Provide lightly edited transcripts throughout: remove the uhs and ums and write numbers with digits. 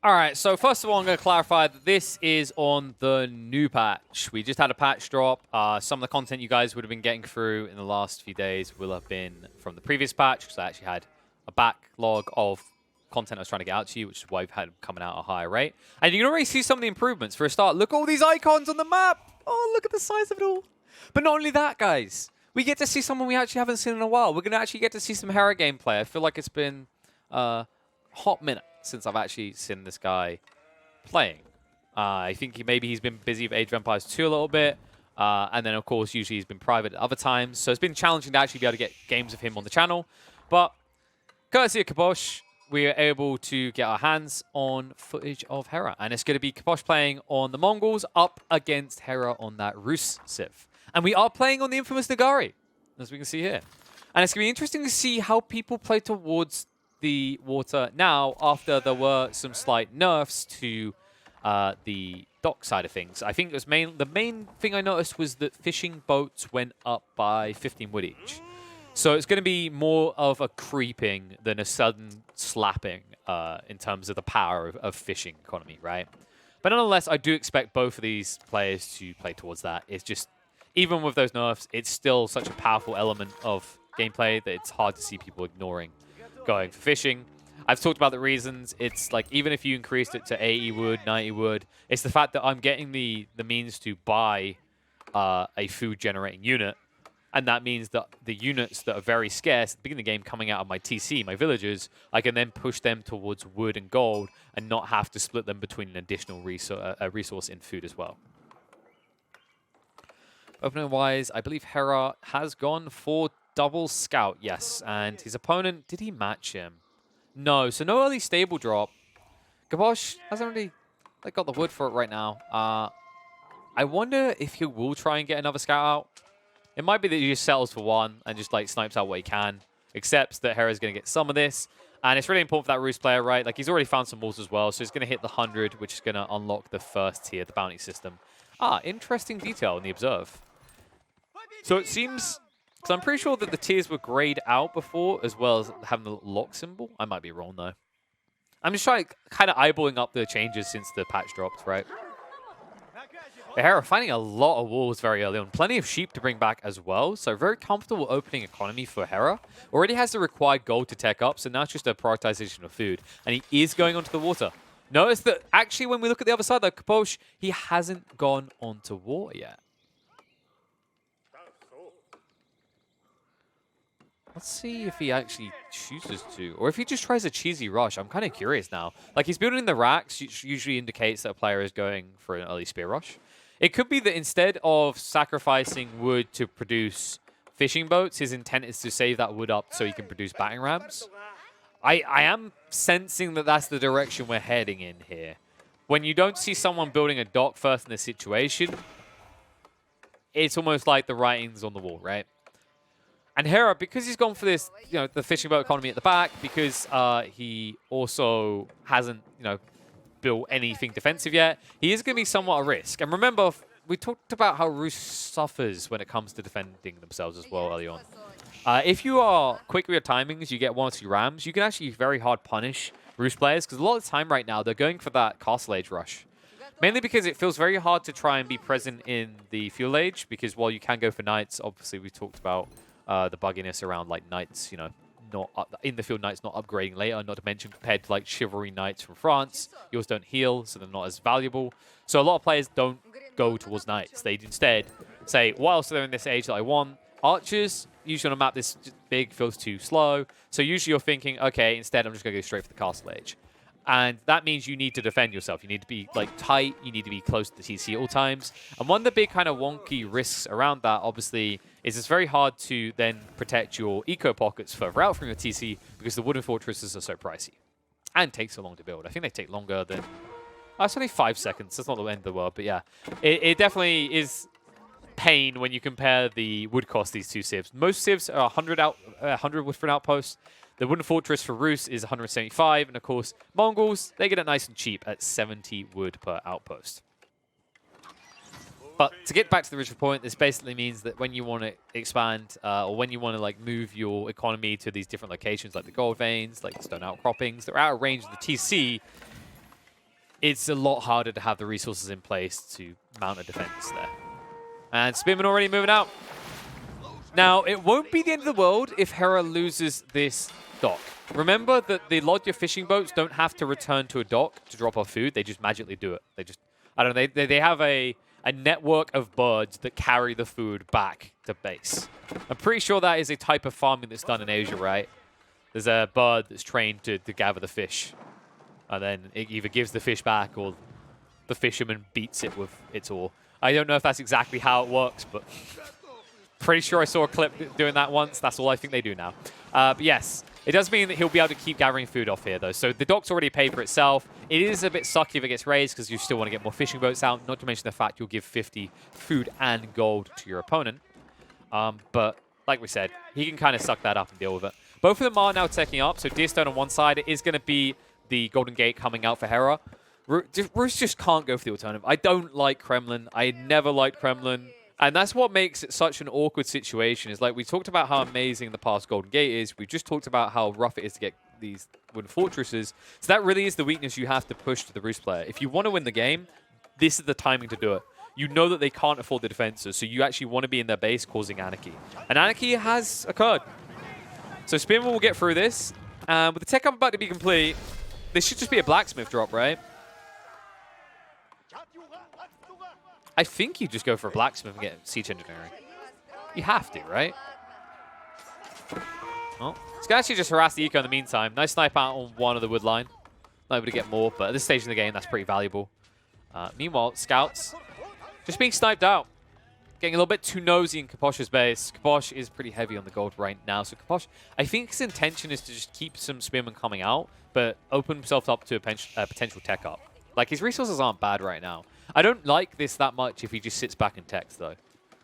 All right, so first of all, I'm going to clarify that this is on the new patch. We just had a patch drop. Some of the content you guys would have been getting through in the last few days will have been from the previous patch, because I actually had a backlog of content I was trying to get out to you, which is why we've had them coming out at a higher rate. And you can already see some of the improvements. For a start, look at all these icons on the map. Oh, look at the size of it all. But not only that, guys. We get to see someone we actually haven't seen in a while. We're going to actually get to see some Hera gameplay. I feel like it's been a hot minute since I've actually seen this guy playing. I think maybe he's been busy with Age of Empires 2 a little bit. And then, of course, usually he's been private at other times. So it's been challenging to actually be able to get games of him on the channel. But courtesy of Kabosh, we are able to get our hands on footage of Hera. And it's going to be Kabosh playing on the Mongols up against Hera on that Rus Civ. And we are playing on the infamous Nagari, as we can see here. And it's going to be interesting to see how people play towards the water now after there were some slight nerfs to the dock side of things. I think it was the main thing I noticed was that fishing boats went up by 15 wood each. So it's going to be more of a creeping than a sudden slapping in terms of the power of fishing economy, right? But nonetheless, I do expect both of these players to play towards that. It's just, even with those nerfs, it's still such a powerful element of gameplay that it's hard to see people ignoring going for fishing. I've talked about the reasons. It's like, even if you increased it to 80 wood, 90 wood, it's the fact that I'm getting the means to buy a food-generating unit. And that means that the units that are very scarce at the beginning of the game coming out of my TC, my villagers, I can then push them towards wood and gold and not have to split them between an additional resource in food as well. Opening-wise, I believe Hera has gone for double scout, yes. And his opponent, did he match him? No, so no early stable drop. Gabosh hasn't really got the wood for it right now. I wonder if he will try and get another scout out. It might be that he just settles for one and just snipes out what he can. Accepts that Hera's going to get some of this. And it's really important for that Rus player, right? Like, he's already found some walls as well, so he's going to hit the 100, which is going to unlock the first tier, the bounty system. Interesting detail in the observe. So it seems, because I'm pretty sure that the tiers were grayed out before, as well as having the lock symbol. I might be wrong, though. I'm just trying, kind of eyeballing up the changes since the patch dropped, right? Hera finding a lot of walls very early on. Plenty of sheep to bring back as well. So very comfortable opening economy for Hera. Already has the required gold to tech up, so now it's just a prioritization of food. And he is going onto the water. Notice that actually when we look at the other side, though, Kaposh, he hasn't gone onto water yet. Let's see if he actually chooses to, or if he just tries a cheesy rush. I'm kind of curious now. Like, he's building the racks, which usually indicates that a player is going for an early spear rush. It could be that instead of sacrificing wood to produce fishing boats, his intent is to save that wood up so he can produce battering rams. I am sensing that that's the direction we're heading in here. When you don't see someone building a dock first in this situation, it's almost like the writing's on the wall, right? And Hera, because he's gone for this, the fishing boat economy at the back, because he also hasn't, built anything defensive yet, he is going to be somewhat a risk. And remember, we talked about how Rus suffers when it comes to defending themselves as well early on. If you are quick with your timings, you get 1 or 2 rams, you can actually very hard punish Rus players, because a lot of the time right now, they're going for that Castle Age rush. Mainly because it feels very hard to try and be present in the Fuel Age, because while you can go for Knights, obviously we talked about the bugginess around Knights, not in the field Knights not upgrading later, not to mention compared to Chivalry Knights from France, yours don't heal, so they're not as valuable. So a lot of players don't go towards Knights. They instead say, what else are there in this age that I want? Archers, usually on a map this big feels too slow. So usually you're thinking, okay, instead I'm just going to go straight for the Castle Age. And that means you need to defend yourself. You need to be tight. You need to be close to the TC at all times. And one of the big kind of wonky risks around that, obviously, is it's very hard to then protect your eco pockets further out from your TC because the wooden fortresses are so pricey and take so long to build. I think they take longer than... it's only 5 seconds. That's not the end of the world. But yeah, it definitely is pain when you compare the wood cost these two civs. Most civs are 100 wood for an outpost. The wooden fortress for Rus is 175, and of course, Mongols, they get it nice and cheap at 70 wood per outpost. But to get back to the original point, this basically means that when you want to expand, or when you want to move your economy to these different locations, like the gold veins, like the stone outcroppings, they're out of range of the TC. it's a lot harder to have the resources in place to mount a defense there. And Spearman already moving out. Now, it won't be the end of the world if Hera loses this dock. Remember that the Lodya fishing boats don't have to return to a dock to drop off food. They just magically do it. They just, I don't know, they have a network of birds that carry the food back to base. I'm pretty sure that is a type of farming that's done in Asia, right? There's a bird that's trained to gather the fish. And then it either gives the fish back or the fisherman beats it with its oar. I don't know if that's exactly how it works, but pretty sure I saw a clip doing that once. That's all I think they do now. But yes, it does mean that he'll be able to keep gathering food off here, though. So the dock's already paid for itself. It is a bit sucky if it gets raised because you still want to get more fishing boats out, not to mention the fact you'll give 50 food and gold to your opponent. But like we said, he can kind of suck that up and deal with it. Both of them are now teching up. So Deerstone on one side, it is going to be the Golden Gate coming out for Hera. Rus just can't go for the alternative. I don't like Kremlin. I never liked Kremlin. And that's what makes it such an awkward situation. Is like we talked about how amazing the past Golden Gate is. We've just talked about how rough it is to get these wooden fortresses. So that really is the weakness you have to push to the Rus player. If you want to win the game, this is the timing to do it. You know that they can't afford the defenses, so you actually want to be in their base causing anarchy. And anarchy has occurred. So Spearman will get through this. With the tech up about to be complete, this should just be a blacksmith drop, right? I think you just go for a blacksmith and get siege engineering. You have to, right? Well, it's going to actually just harass the eco in the meantime. Nice snipe out on one of the wood line. Not able to get more, but at this stage in the game, that's pretty valuable. Meanwhile, scouts just being sniped out. Getting a little bit too nosy in Kaposh's base. Kaposh is pretty heavy on the gold right now. So Kaposh, I think his intention is to just keep some spearmen coming out, but open himself up to a potential tech up. Like, his resources aren't bad right now. I don't like this that much if he just sits back and techs, though.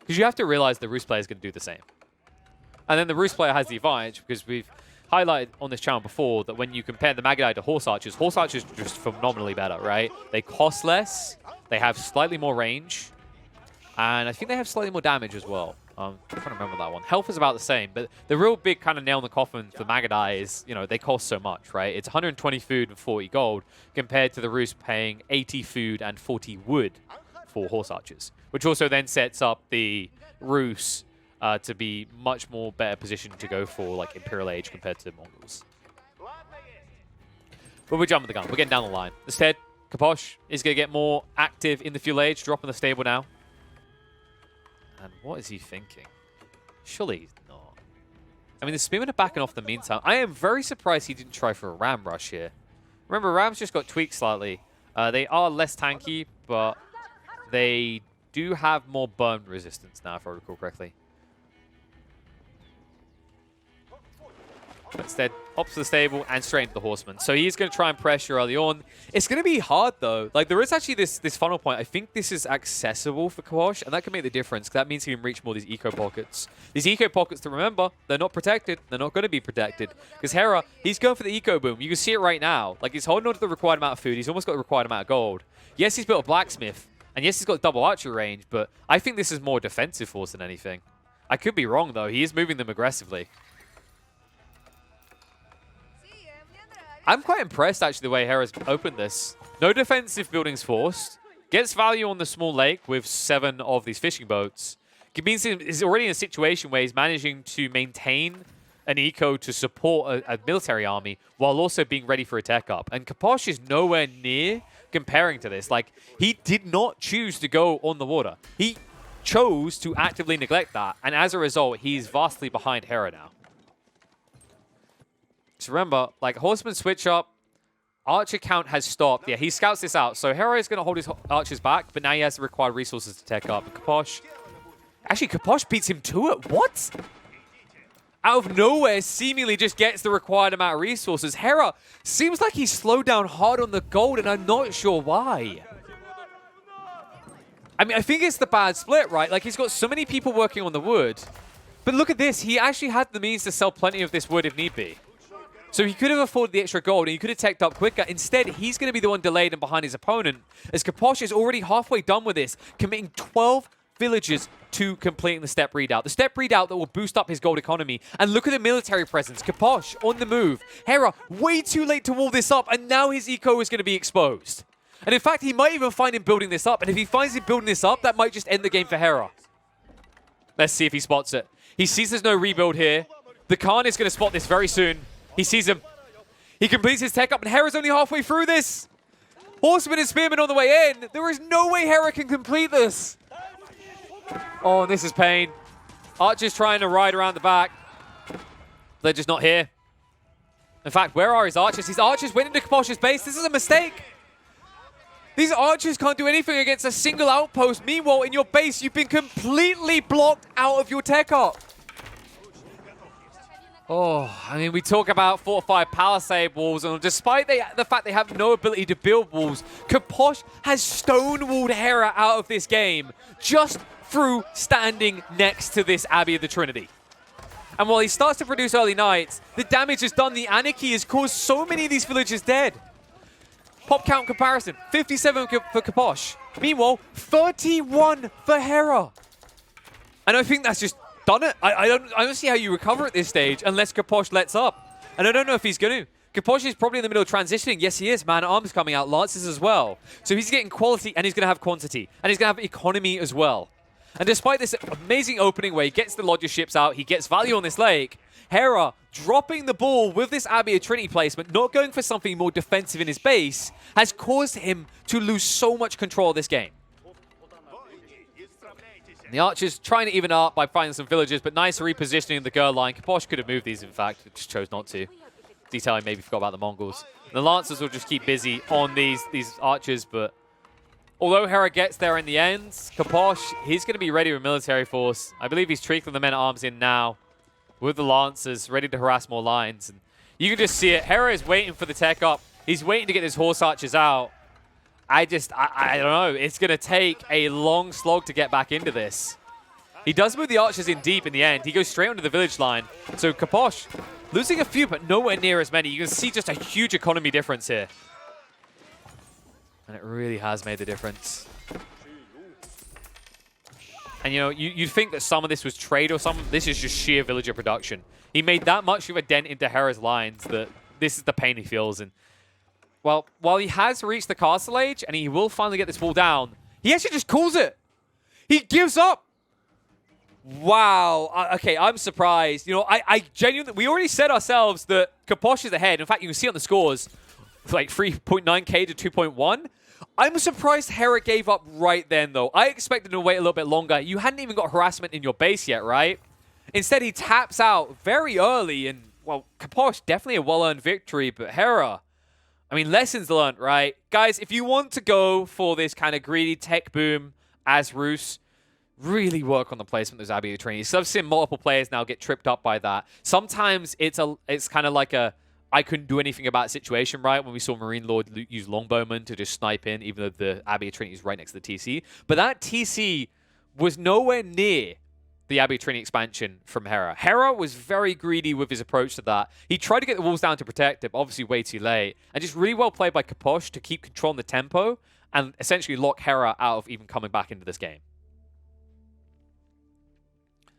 Because you have to realize the Rus player is going to do the same. And then the Rus player has the advantage, because we've highlighted on this channel before that when you compare the Magadai to Horse Archers are just phenomenally better, right? They cost less, they have slightly more range, and I think they have slightly more damage as well. I'm trying to remember that one. Health is about the same, but the real big kind of nail in the coffin for Magadai is, you know, they cost so much, right? It's 120 food and 40 gold compared to the Rus paying 80 food and 40 wood for Horse Archers, which also then sets up the Rus to be much more better positioned to go for like Imperial Age compared to Mongols. But we're jumping the gun. We're getting down the line. Instead, Kaposh is going to get more active in the Fuel Age, dropping the stable now. And what is he thinking? Surely he's not. I mean, the Spearmen are backing off the meantime. I am very surprised he didn't try for a Ram Rush here. Remember, Rams just got tweaked slightly. They are less tanky, but they do have more burn resistance now, if I recall correctly. But instead, opts to the stable and straight into the Horseman. So he's going to try and pressure early on. It's going to be hard, though. Like, there is actually this funnel point. I think this is accessible for Kaposh, and that can make the difference. That means he can reach more of these eco pockets. These eco pockets, to remember, they're not protected. They're not going to be protected. Because Hera, he's going for the eco boom. You can see it right now. Like, he's holding on to the required amount of food. He's almost got the required amount of gold. Yes, he's built a blacksmith. And yes, he's got double archery range, but I think this is more defensive force than anything. I could be wrong, though. He is moving them aggressively. I'm quite impressed, actually, the way Hera's opened this. No defensive buildings forced. Gets value on the small lake with 7 of these fishing boats. It means he's already in a situation where he's managing to maintain an eco to support a military army while also being ready for a tech up. And Kaposh is nowhere near comparing to this. Like, he did not choose to go on the water. He chose to actively neglect that. And as a result, he's vastly behind Hera now. So remember, like, Horseman switch up, Archer count has stopped. Yeah, he scouts this out. So Hera is going to hold his archers back, but now he has the required resources to tech up. And Kaposh... Actually, Kaposh beats him to it. What? Out of nowhere, seemingly just gets the required amount of resources. Hera seems like he's slowed down hard on the gold, and I'm not sure why. I mean, I think it's the bad split, right? Like, he's got so many people working on the wood. But look at this. He actually had the means to sell plenty of this wood if need be. So he could have afforded the extra gold, and he could have teched up quicker. Instead, he's going to be the one delayed and behind his opponent, as Kaposh is already halfway done with this, committing 12 villages to completing the step readout. The step readout that will boost up his gold economy. And look at the military presence. Kaposh on the move. Hera way too late to wall this up, and now his eco is going to be exposed. And in fact, he might even find him building this up. And if he finds him building this up, that might just end the game for Hera. Let's see if he spots it. He sees there's no rebuild here. The Khan is going to spot this very soon. He sees him. He completes his tech up, and Hera's only halfway through this. Horseman and Spearman on the way in. There is no way Hera can complete this. Oh, this is pain. Archer's trying to ride around the back. They're just not here. In fact, where are his archers? His archers went into Kaposh's base. This is a mistake. These archers can't do anything against a single outpost. Meanwhile, in your base, you've been completely blocked out of your tech up. Oh, I mean, we talk about fortified palisade walls, and despite the fact they have no ability to build walls, Kaposh has stonewalled Hera out of this game just through standing next to this Abbey of the Trinity. And while he starts to produce early knights, the damage is done. The anarchy has caused so many of these villagers dead. Pop count comparison, 57 for Kaposh. Meanwhile, 31 for Hera. And I think that's just done it. I don't see how you recover at this stage unless Kaposh lets up. And I don't know if he's going to. Kaposh is probably in the middle of transitioning. Yes, he is. Man-at-arms coming out. Lances as well. So he's getting quality and he's going to have quantity. And he's going to have economy as well. And despite this amazing opening where he gets the lodger ships out, he gets value on this lake, Hera dropping the ball with this Abbey of Trinity placement, not going for something more defensive in his base, has caused him to lose so much control of this game. And the archers trying to even up by finding some villagers, but nice repositioning the girl line. Kaposh could have moved these, in fact, just chose not to. Detailing maybe forgot about the Mongols. And the Lancers will just keep busy on these archers, but although Hera gets there in the end, Kaposh, he's going to be ready with military force. I believe he's trickling the men-at-arms in now with the Lancers, ready to harass more lines. And you can just see it. Hera is waiting for the tech up. He's waiting to get his horse archers out. I don't know. It's going to take a long slog to get back into this. He does move the archers in deep in the end. He goes straight onto the village line. So Kaposh losing a few, but nowhere near as many. You can see just a huge economy difference here. And it really has made the difference. And, you know, you'd think that some of this was trade or something. This is just sheer villager production. He made that much of a dent into Hera's lines that this is the pain he feels. And, well, while he has reached the castle age and he will finally get this wall down, he actually just calls it. He gives up. Wow. Okay, I'm surprised. You know, I genuinely... We already said ourselves that Kaposh is ahead. In fact, you can see on the scores, like 3.9k to 2.1. I'm surprised Hera gave up right then, though. I expected him to wait a little bit longer. You hadn't even got harassment in your base yet, right? Instead, he taps out very early, and, well, Kaposh, definitely a well-earned victory, but Hera, I mean, lessons learned, right? Guys, if you want to go for this kind of greedy tech boom as Rus, really work on the placement of those Abbey of Trinity. So I've seen multiple players now get tripped up by that. Sometimes it's kind of like a I couldn't do anything about situation, right? When we saw Marine Lord use Longbowman to just snipe in, even though the Abbey of Trinity is right next to the TC. But that TC was nowhere near the Abbey of Trinity expansion from Hera. Hera was very greedy with his approach to that. He tried to get the walls down to protect it, but obviously way too late. And just really well played by Kaposh to keep controlling the tempo and essentially lock Hera out of even coming back into this game.